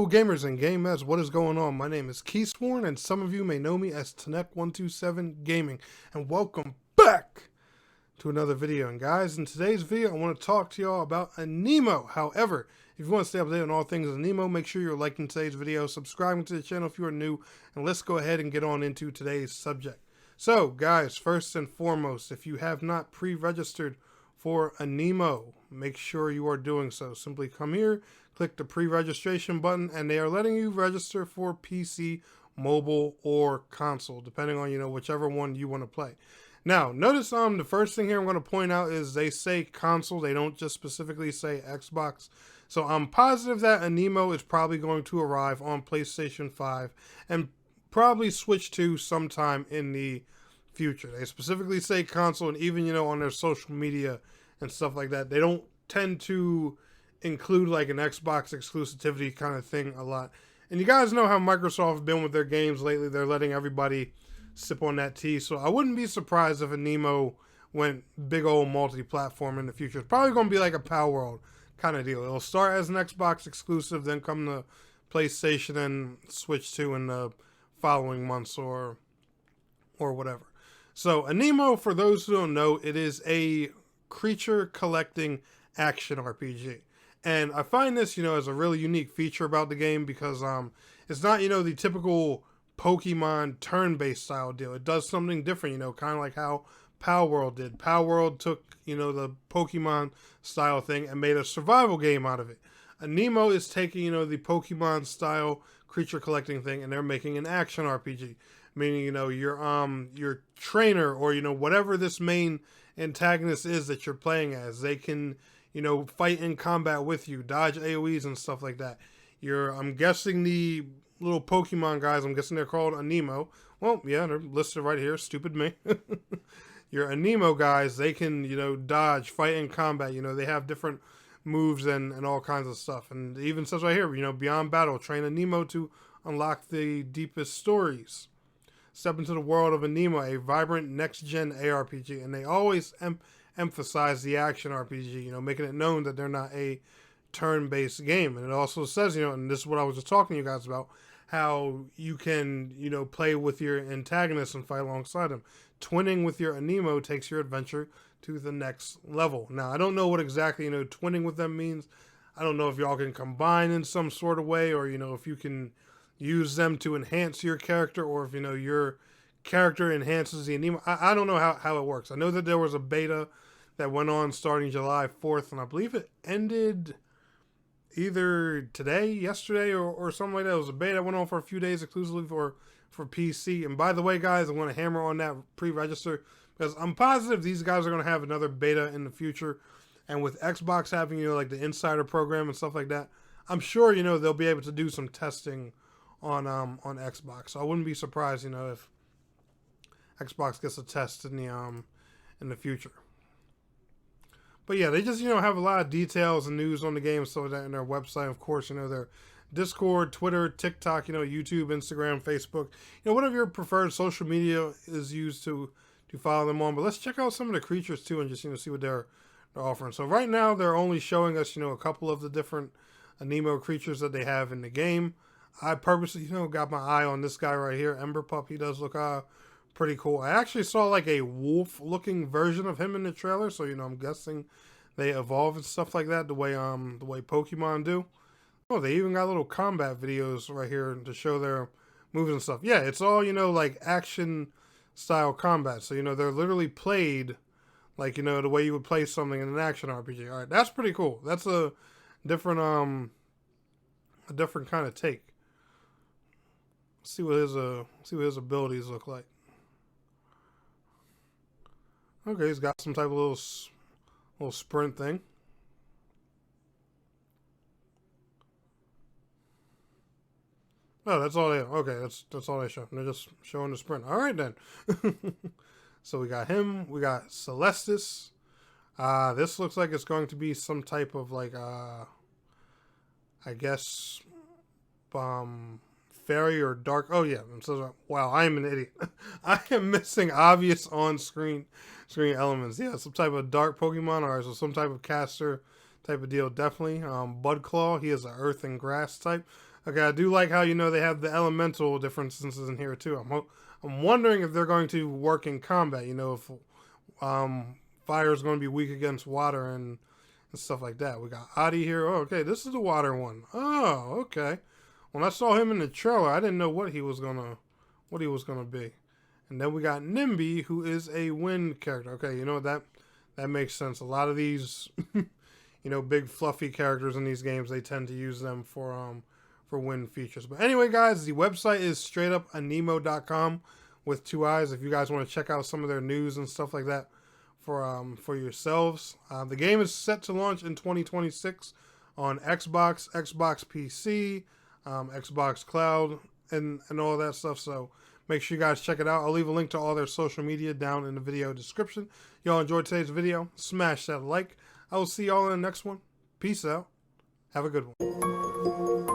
Hello gamers and gamers, what is going on? My name is Keysworn and some of you may know me as Tanek127 Gaming, and welcome back to another video. And guys, in today's video I want to talk to y'all about Animo. However, if you want to stay updated on all things Animo, make sure you're liking today's video, subscribing to the channel if you are new, and let's go ahead and get on into today's subject. So guys, first and foremost, if you have not pre-registered for Animo, make sure you are doing so. Simply come here, click the pre-registration button, and they are letting you register for PC, mobile, or console, depending on, whichever one you want to play. Now, notice the first thing here I'm going to point out is they say console. They don't just specifically say Xbox. So I'm positive that Animo is probably going to arrive on PlayStation 5 and probably switch to sometime in the future. They specifically say console, and even, on their social media and stuff like that, they don't tend to include like an Xbox exclusivity kind of thing a lot. And you guys know how Microsoft have been with their games lately. They're letting everybody sip on that tea. So I wouldn't be surprised if Animo went big old multi-platform in the future. It's probably going to be like a Power World kind of deal. It'll start as an Xbox exclusive, then come to PlayStation and switch to in the following months or whatever. So Animo, for those who don't know, it is a creature collecting action RPG. And I find this, as a really unique feature about the game because it's not, the typical Pokemon turn-based style deal. It does something different, kind of like how Power World did. Power World took, the Pokemon style thing and made a survival game out of it. Animo is taking, the Pokemon style creature collecting thing, and they're making an action RPG. Meaning, your trainer or, whatever this main antagonist is that you're playing as, they can, fight in combat with you, dodge AoEs and stuff like that. I'm guessing the little Pokemon guys, I'm guessing they're called Animo. Well, yeah, they're listed right here. Stupid me. Your Animo guys, they can, dodge, fight in combat. They have different moves and all kinds of stuff. And it even says right here, beyond battle, train Animo to unlock the deepest stories. Step into the world of Animo, a vibrant next-gen ARPG. And they always emphasize the action RPG, making it known that they're not a turn-based game. And it also says, and this is what I was just talking to you guys about, how you can, play with your antagonists and fight alongside them. Twinning with your Animo takes your adventure to the next level. Now, I don't know what exactly, twinning with them means. I don't know if y'all can combine in some sort of way, or, if you can use them to enhance your character, or if, your character enhances the Animo. I don't know how it works. I know that there was a beta that went on starting July 4th, and I believe it ended either today, yesterday, or something like that. It was a beta that went on for a few days exclusively for PC. And by the way, guys, I want to hammer on that pre-register because I'm positive these guys are going to have another beta in the future. And with Xbox having, like the insider program and stuff like that, I'm sure, they'll be able to do some testing on Xbox. So I wouldn't be surprised, if Xbox gets a test in the future. But yeah, they just, have a lot of details and news on the game, so that in their website, of course, their Discord, Twitter, TikTok, YouTube, Instagram, Facebook, whatever your preferred social media is used to follow them on. But let's check out some of the creatures too and just, see what they're offering. So right now they're only showing us, a couple of the different Animo creatures that they have in the game. I purposely, got my eye on this guy right here, Ember Pup. He does look pretty cool. I actually saw like a wolf-looking version of him in the trailer, so I'm guessing they evolve and stuff like that the way Pokemon do. Oh, they even got little combat videos right here to show their moves and stuff. Yeah, it's all like action style combat. So they're literally played like the way you would play something in an action RPG. All right, that's pretty cool. That's a different kind of take. See what his abilities look like. Okay, he's got some type of little sprint thing. Oh, that's all they have. Okay, that's all they show. They're just showing the sprint. All right then. So we got him. We got Celestis. This looks like it's going to be some type of like I guess fairy or dark. Oh yeah. So, wow, I am an idiot. I am missing obvious on-screen elements. Yeah, some type of dark Pokemon, or so some type of caster type of deal. Definitely. Budclaw. He is an earth and grass type. Okay, I do like how, you know, they have the elemental differences in here too. I'm wondering if they're going to work in combat. You know, if fire is going to be weak against water and stuff like that. We got Adi here. Oh, okay, this is the water one. Oh, okay. When I saw him in the trailer, I didn't know what he was gonna be. And then we got Nimby, who is a wind character. Okay, you know that makes sense. A lot of these, you know, big fluffy characters in these games, they tend to use them for wind features. But anyway, guys, the website is straight up Animo.com with 2 eyes. If you guys want to check out some of their news and stuff like that for yourselves. The game is set to launch in 2026 on Xbox, Xbox PC, Xbox Cloud, and all that stuff. So make sure you guys check it out. I'll leave a link to all their social media down in the video description. Y'all enjoyed today's video, smash that like. I will see y'all in the next one. Peace out. Have a good one.